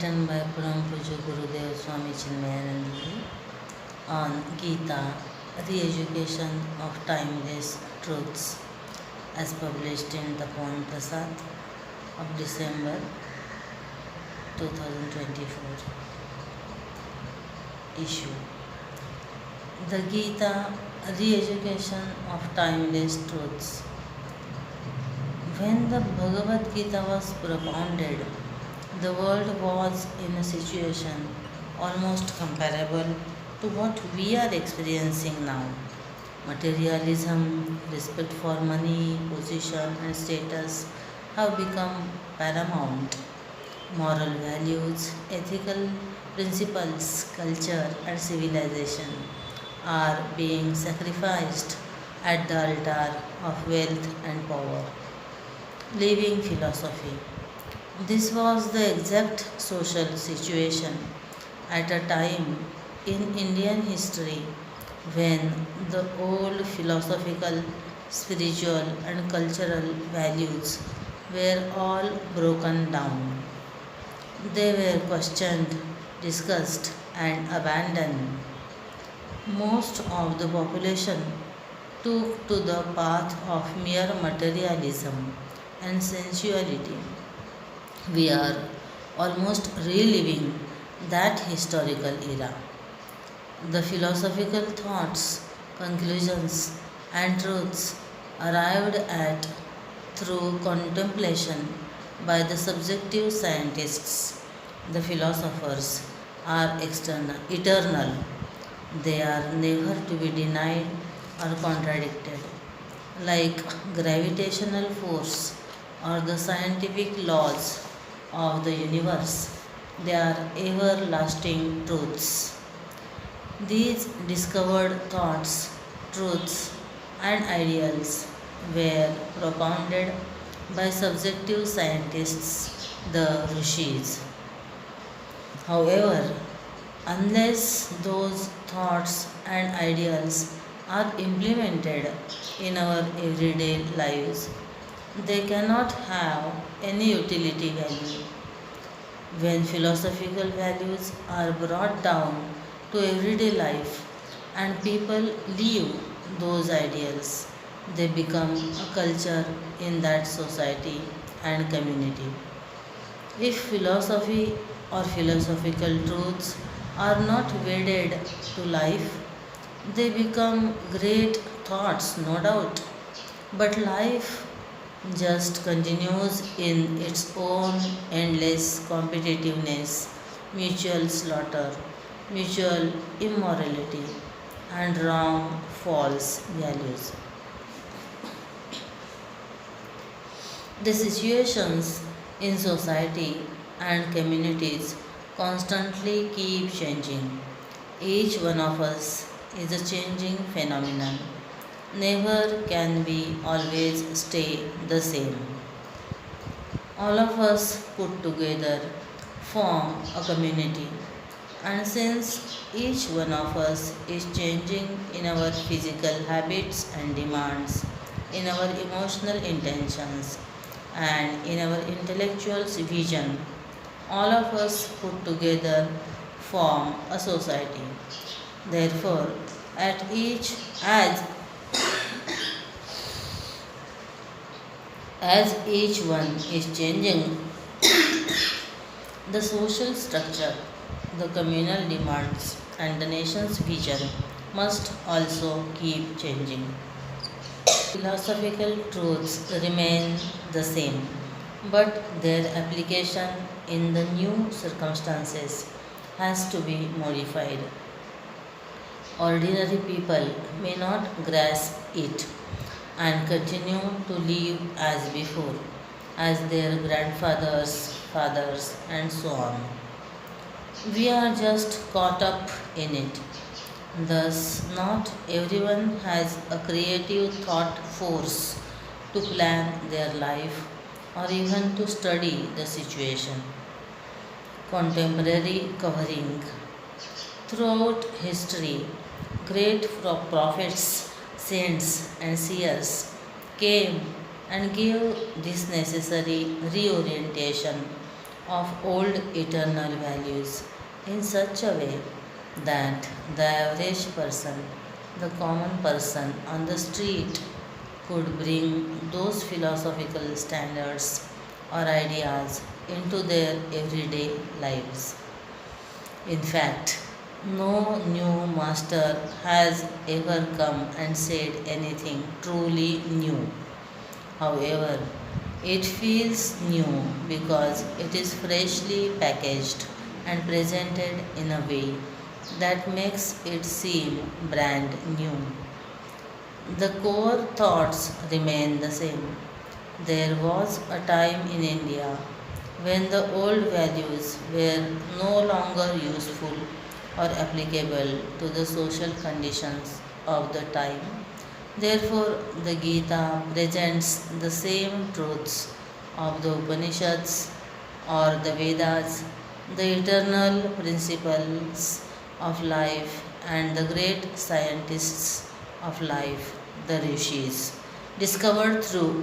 Written by Param Gurudev Swami chinmayananda on Gita, Re-Education of Timeless Truths, as published in the Pawn Prasad of December 2024 issue. The Gita, Re-Education of Timeless Truths. When the Bhagavad Gita was propounded, the world was in a situation almost comparable to what we are experiencing now. Materialism, respect for money, position, and status have become paramount. Moral values, ethical principles, culture, and civilization are being sacrificed at the altar of wealth and power. Living philosophy. This was the exact social situation at a time in Indian history when the old philosophical, spiritual, and cultural values were all broken down. They were questioned, discussed, and abandoned. Most of the population took to the path of mere materialism and sensuality. We are almost reliving that historical era. The philosophical thoughts, conclusions, and truths arrived at through contemplation by the subjective scientists, the philosophers, are eternal. They are never to be denied or contradicted, like gravitational force or the scientific laws of the universe. They are everlasting truths. These discovered thoughts, truths, and ideals were propounded by subjective scientists, the rishis. However, unless those thoughts and ideals are implemented in our everyday lives, they cannot have any utility value. When philosophical values are brought down to everyday life and people live those ideals, they become a culture in that society and community. If philosophy or philosophical truths are not wedded to life, they become great thoughts, no doubt. But life just continues in its own endless competitiveness, mutual slaughter, mutual immorality, and wrong, false values. The situations in society and communities constantly keep changing. Each one of us is a changing phenomenon. Never can we always stay the same. All of us put together form a community, and since each one of us is changing in our physical habits and demands, in our emotional intentions, and in our intellectual vision, all of us put together form a society. Therefore, at each as each one is changing, the social structure, the communal demands, and the nation's vision must also keep changing. Philosophical truths remain the same, but their application in the new circumstances has to be modified. Ordinary people may not grasp it and continue to live as before, as their grandfathers, fathers, and so on. We are just caught up in it. Thus, not everyone has a creative thought force to plan their life or even to study the situation. Contemporary covering. Throughout history, great prophets, saints, and seers came and gave this necessary reorientation of old eternal values in such a way that the average person, the common person on the street, could bring those philosophical standards or ideas into their everyday lives. In fact, no new master has ever come and said anything truly new. However, it feels new because it is freshly packaged and presented in a way that makes it seem brand new. The core thoughts remain the same. There was a time in India when the old values were no longer useful or applicable to the social conditions of the time. Therefore, the Gita presents the same truths of the Upanishads or the Vedas, the eternal principles of life, and the great scientists of life, the rishis, discovered through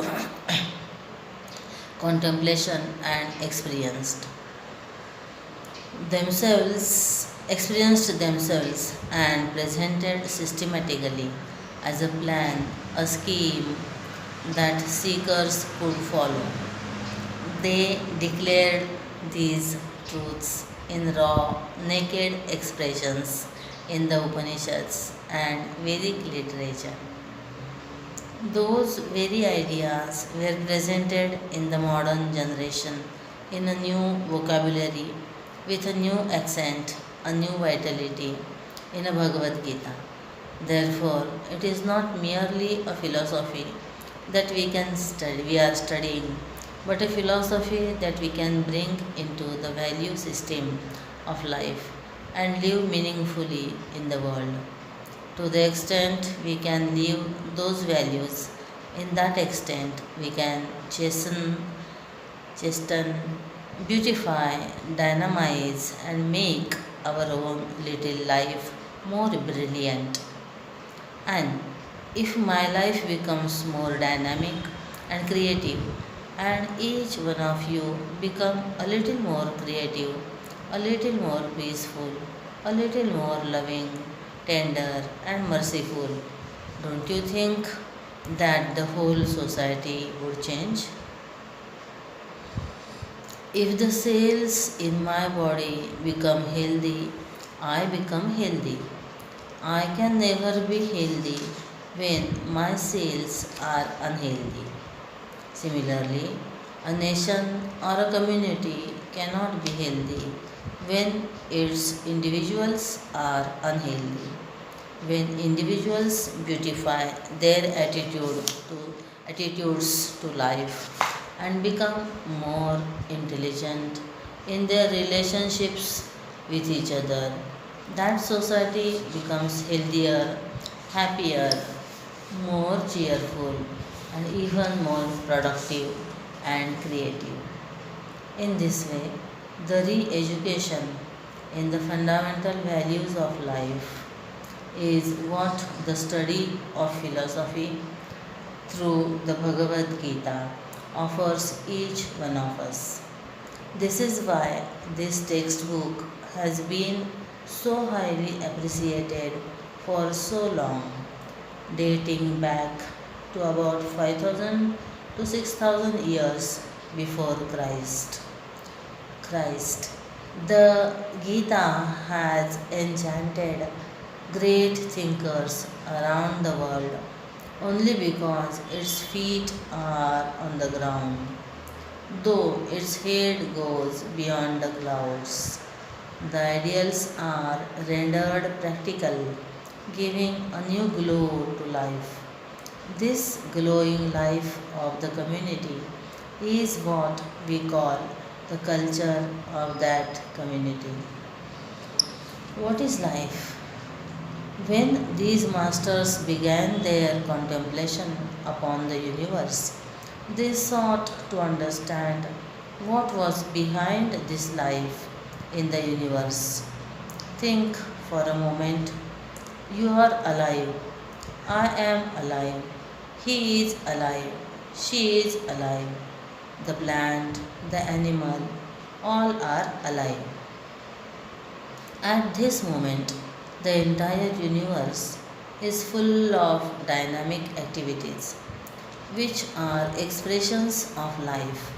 contemplation and experienced themselves and presented systematically as a plan, a scheme that seekers could follow. They declared these truths in raw, naked expressions in the Upanishads and Vedic literature. Those very ideas were presented in the modern generation in a new vocabulary, with a new accent, a new vitality in a Bhagavad Gita. Therefore, it is not merely a philosophy that we are studying, but a philosophy that we can bring into the value system of life and live meaningfully in the world. To the extent we can live those values, in that extent we can chasten, beautify, dynamize, and make our own little life more brilliant. And if my life becomes more dynamic and creative, and each one of you become a little more creative, a little more peaceful, a little more loving, tender, and merciful, don't you think that the whole society would change? If the cells in my body become healthy, I become healthy. I can never be healthy when my cells are unhealthy. Similarly, a nation or a community cannot be healthy when its individuals are unhealthy. When individuals beautify their attitudes to life and become more intelligent in their relationships with each other, that society becomes healthier, happier, more cheerful, and even more productive and creative. In this way, the re education in the fundamental values of life is what the study of philosophy through the Bhagavad Gita offers each one of us. This is why this textbook has been so highly appreciated for so long, dating back to about 5000 to 6000 years before Christ. The Gita has enchanted great thinkers around the world only because its feet are on the ground, though its head goes beyond the clouds. The ideals are rendered practical, giving a new glow to life. This glowing life of the community is what we call the culture of that community. What is life? When these masters began their contemplation upon the universe, they sought to understand what was behind this life in the universe. Think for a moment. You are alive. I am alive. He is alive. She is alive. The plant, the animal, all are alive. At this moment, the entire universe is full of dynamic activities, which are expressions of life.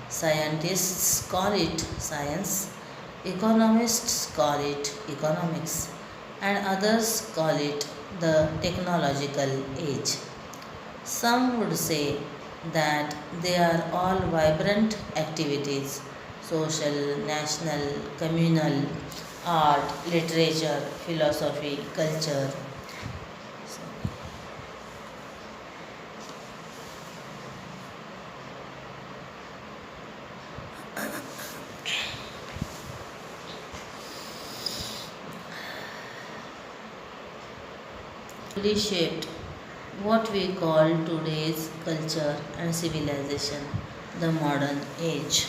Scientists call it science, economists call it economics, and others call it the technological age. Some would say that they are all vibrant activities: social, national, communal, art, literature, philosophy, culture. Really shaped what we call today's culture and civilization, the modern age.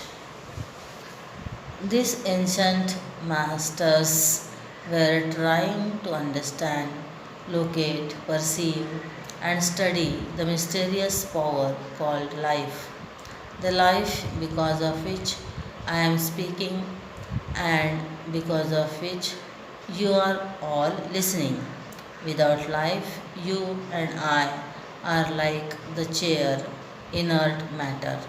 These ancient masters were trying to understand, locate, perceive, and study the mysterious power called life. The life because of which I am speaking and because of which you are all listening. Without life, you and I are like the chair, inert matter.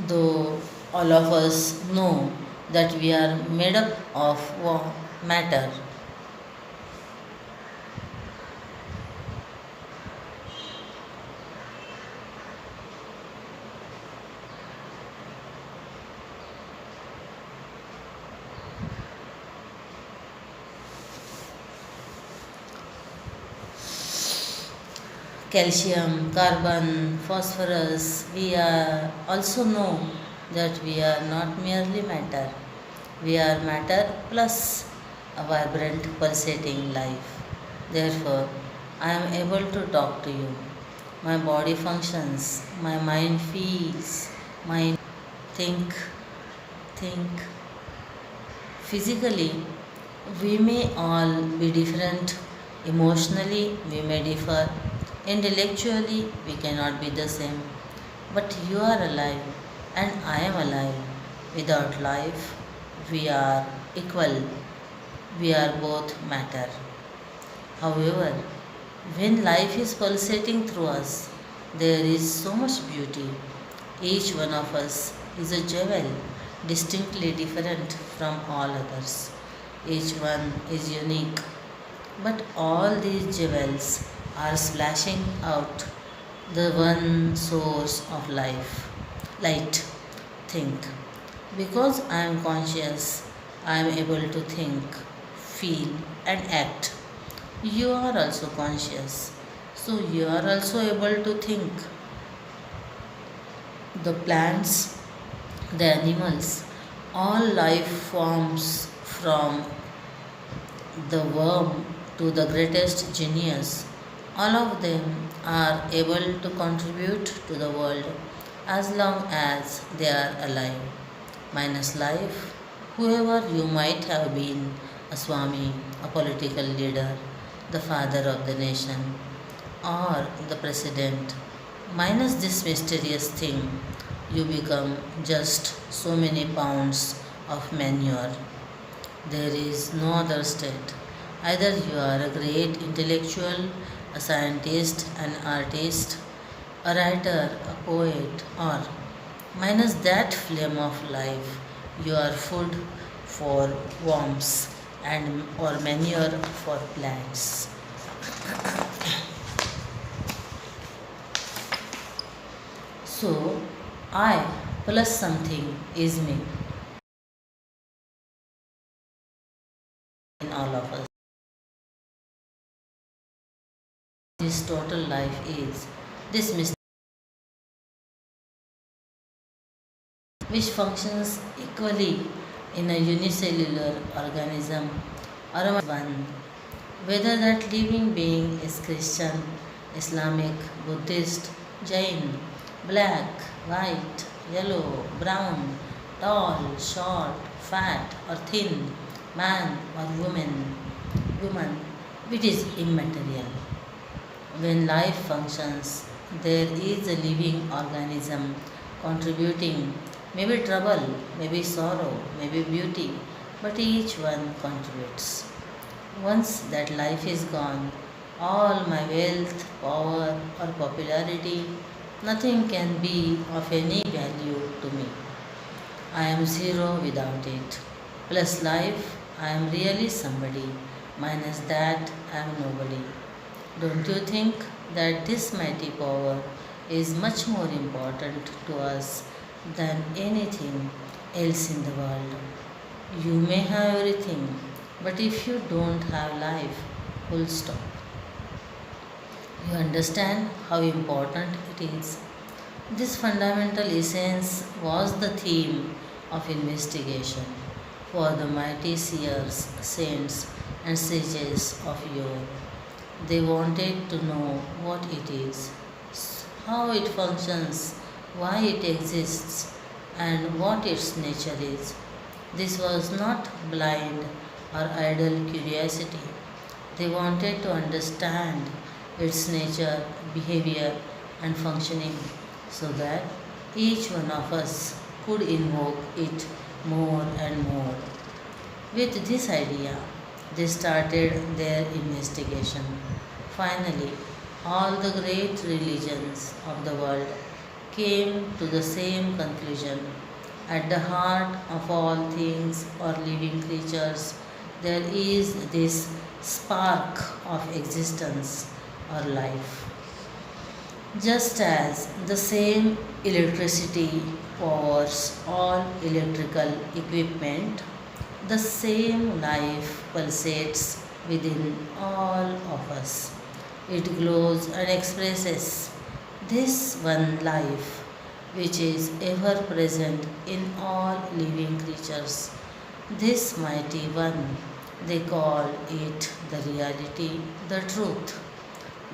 Though all of us know that we are made up of matter. Calcium, carbon, phosphorus, we also know that we are not merely matter. We are matter plus a vibrant, pulsating life. Therefore, I am able to talk to you. My body functions, my mind feels, my think, think. Physically, we may all be different. Emotionally, we may differ. Intellectually, we cannot be the same. But you are alive and I am alive. Without life, we are equal. We are both matter. However, when life is pulsating through us, there is so much beauty. Each one of us is a jewel, distinctly different from all others. Each one is unique, but all these jewels are splashing out the one source of life, light. Think. Because I am conscious, I am able to think, feel, and act. You are also conscious, so you are also able to think. The plants, the animals, all life forms from the worm to the greatest genius, all of them are able to contribute to the world as long as they are alive. Minus life, whoever you might have been, a Swami, a political leader, the father of the nation, or the president, minus this mysterious thing, you become just so many pounds of manure. There is no other state. Either you are a great intellectual, a scientist, an artist, a writer, a poet, or minus that flame of life, you are food for worms and or manure for plants. So, I plus something is me in all of us. This total life is this mystery which functions equally in a unicellular organism or a one, whether that living being is Christian, Islamic, Buddhist, Jain, black, white, yellow, brown, tall, short, fat or thin, man or woman, which is immaterial. When life functions, there is a living organism contributing. Maybe trouble, maybe sorrow, maybe beauty, but each one contributes. Once that life is gone, all my wealth, power, or popularity, nothing can be of any value to me. I am zero without it. Plus life, I am really somebody. Minus that, I am nobody. Don't you think that this mighty power is much more important to us than anything else in the world? You may have everything, but if you don't have life, full stop. You understand how important it is. This fundamental essence was the theme of investigation for the mighty seers, saints, and sages of yore. They wanted to know what it is, how it functions, why it exists, and what its nature is. This was not blind or idle curiosity. They wanted to understand its nature, behavior, and functioning so that each one of us could invoke it more and more. With this idea, they started their investigation. Finally, all the great religions of the world came to the same conclusion. At the heart of all things or living creatures, there is this spark of existence or life. Just as the same electricity powers all electrical equipment, the same life pulsates within all of us. It glows and expresses this one life which is ever present in all living creatures. This mighty one, they call it the reality, the truth.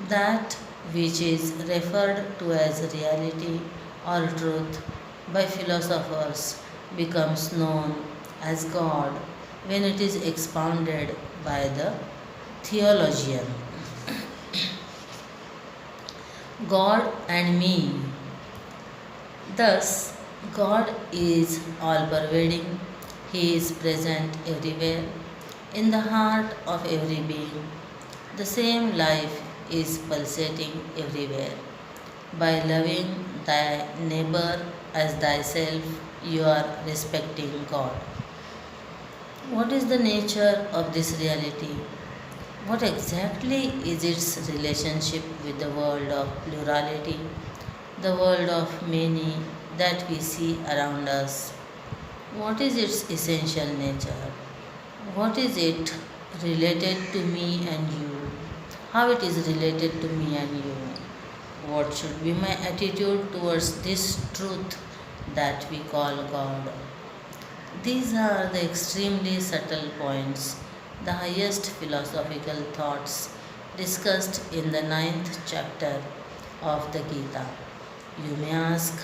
That which is referred to as reality or truth by philosophers becomes known as God when it is expounded by the theologian. God and me. Thus, God is all pervading, He is present everywhere, in the heart of every being. The same life is pulsating everywhere. By loving thy neighbor as thyself, you are respecting God. What is the nature of this reality? What exactly is its relationship with the world of plurality, the world of many that we see around us? What is its essential nature? What is it related to me and you? How it is related to me and you? What should be my attitude towards this truth that we call God? These are the extremely subtle points, the highest philosophical thoughts discussed in the ninth chapter of the Gita. You may ask,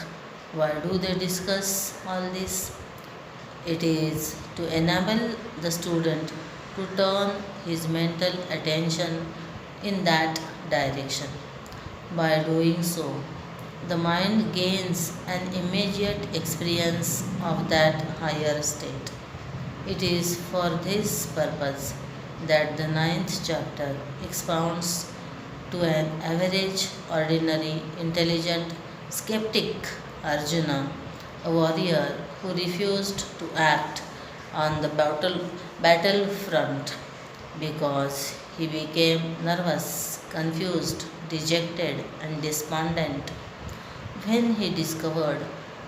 why do they discuss all this? It is to enable the student to turn his mental attention in that direction. By doing so, the mind gains an immediate experience of that higher state. It is for this purpose that the ninth chapter expounds to an average, ordinary, intelligent, skeptic Arjuna, a warrior who refused to act on the battlefront because he became nervous, confused, dejected, and despondent when he discovered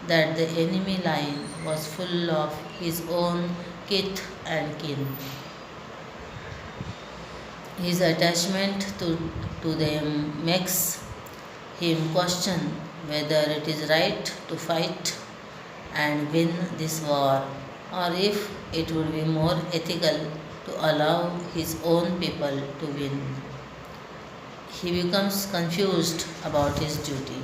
that the enemy line was full of his own kith and kin. His attachment to them makes him question whether it is right to fight and win this war, or if it would be more ethical to allow his own people to win. He becomes confused about his duty.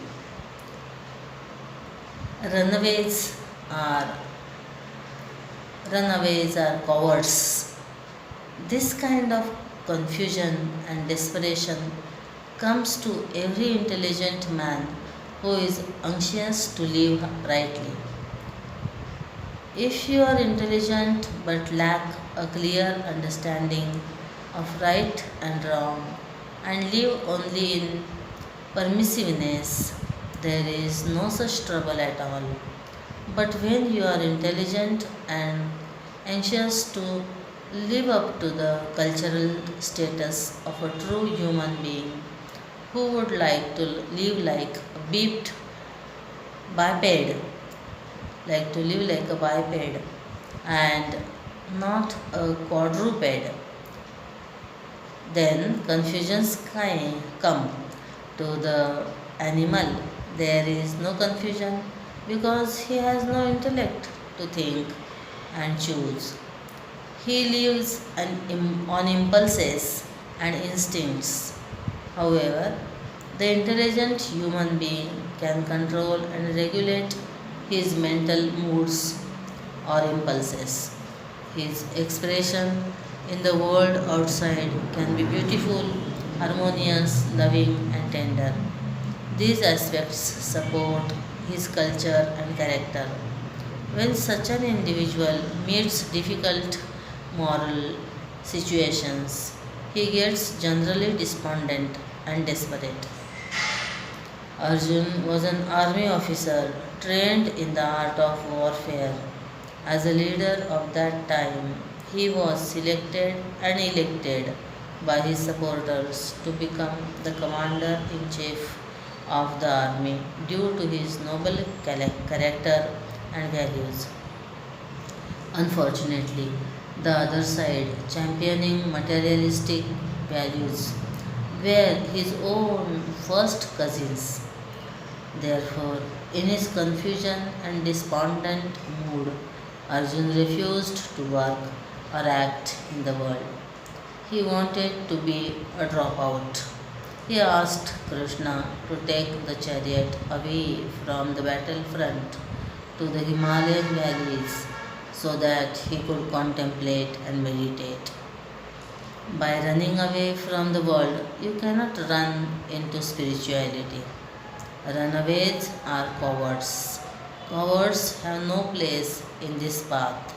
Runaways are runaways are cowards. This kind of confusion and desperation comes to every intelligent man who is anxious to live rightly. If you are intelligent but lack a clear understanding of right and wrong and live only in permissiveness, there is no such trouble at all. But when you are intelligent and anxious to live up to the cultural status of a true human being who would like to live like a biped, and not a quadruped, then confusions come to the animal. There is no confusion because he has no intellect to think and choose. He lives on impulses and instincts. However, the intelligent human being can control and regulate his mental moods or impulses. His expression in the world outside can be beautiful, harmonious, loving, and tender. These aspects support his culture and character. When such an individual meets difficult moral situations, he gets generally despondent and desperate. Arjun was an army officer trained in the art of warfare. As a leader of that time, he was selected and elected by his supporters to become the commander in chief of the army due to his noble character and values. Unfortunately, the other side, championing materialistic values, were his own first cousins. Therefore, in his confusion and despondent mood, Arjun refused to work or act in the world. He wanted to be a dropout. He asked Krishna to take the chariot away from the battlefront to the Himalayan valleys so that he could contemplate and meditate. By running away from the world, you cannot run into spirituality. Runaways are cowards. Cowards have no place in this path.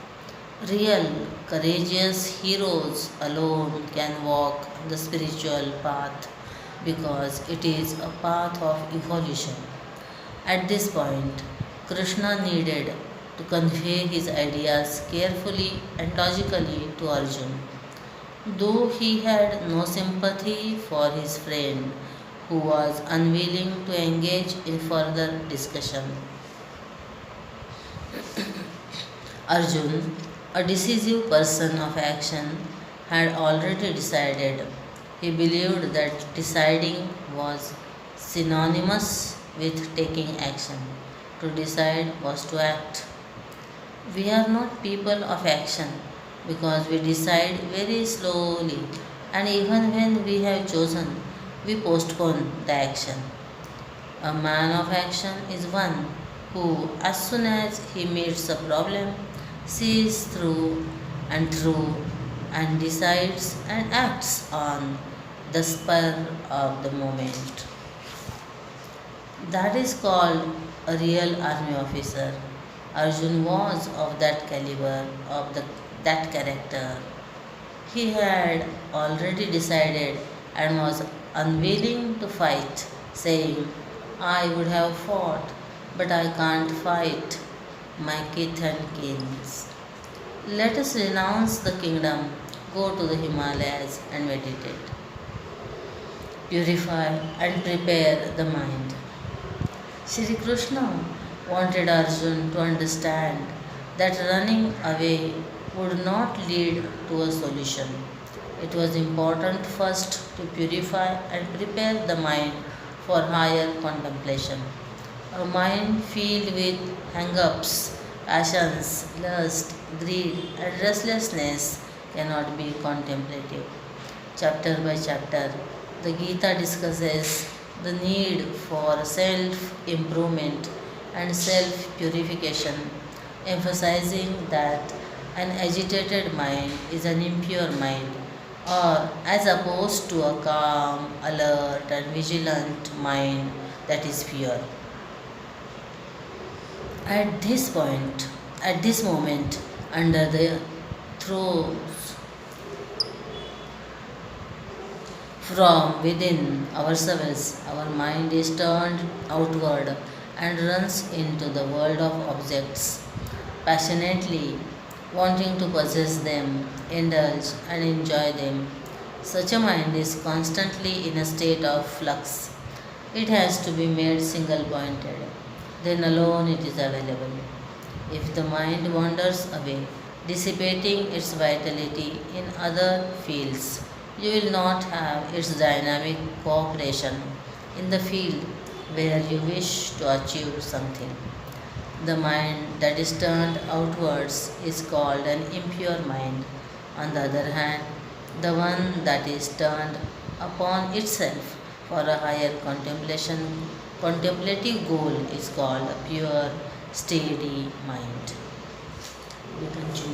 Real, courageous heroes alone can walk the spiritual path because it is a path of evolution. At this point, Krishna needed to convey his ideas carefully and logically to Arjun. Though he had no sympathy for his friend who was unwilling to engage in further discussion, Arjun, a decisive person of action, had already decided. He believed that deciding was synonymous with taking action. To decide was to act. We are not people of action because we decide very slowly, and even when we have chosen, we postpone the action. A man of action is one who, as soon as he meets a problem, sees through and decides and acts on the spur of the moment. That is called a real army officer. Arjun was of that caliber, that character. He had already decided and was unwilling to fight, saying, I would have fought, but I can't fight my kith and kins. Let us renounce the kingdom, go to the Himalayas and meditate. Purify and prepare the mind. Shri Krishna wanted Arjun to understand that running away would not lead to a solution. It was important first to purify and prepare the mind for higher contemplation. A mind filled with hang-ups, passions, lust, greed, and restlessness cannot be contemplative. Chapter by chapter, the Gita discusses the need for self improvement and self purification, emphasizing that an agitated mind is an impure mind, or as opposed to a calm, alert, and vigilant mind that is pure. At this point, at this moment, under the throes from within ourselves, our mind is turned outward and runs into the world of objects, passionately wanting to possess them, indulge, and enjoy them. Such a mind is constantly in a state of flux. It has to be made single pointed, then alone it is available. If the mind wanders away, dissipating its vitality in other fields, you will not have its dynamic cooperation in the field where you wish to achieve something. The mind that is turned outwards is called an impure mind. On the other hand, the one that is turned upon itself for a higher contemplative goal is called a pure, steady mind. We continue.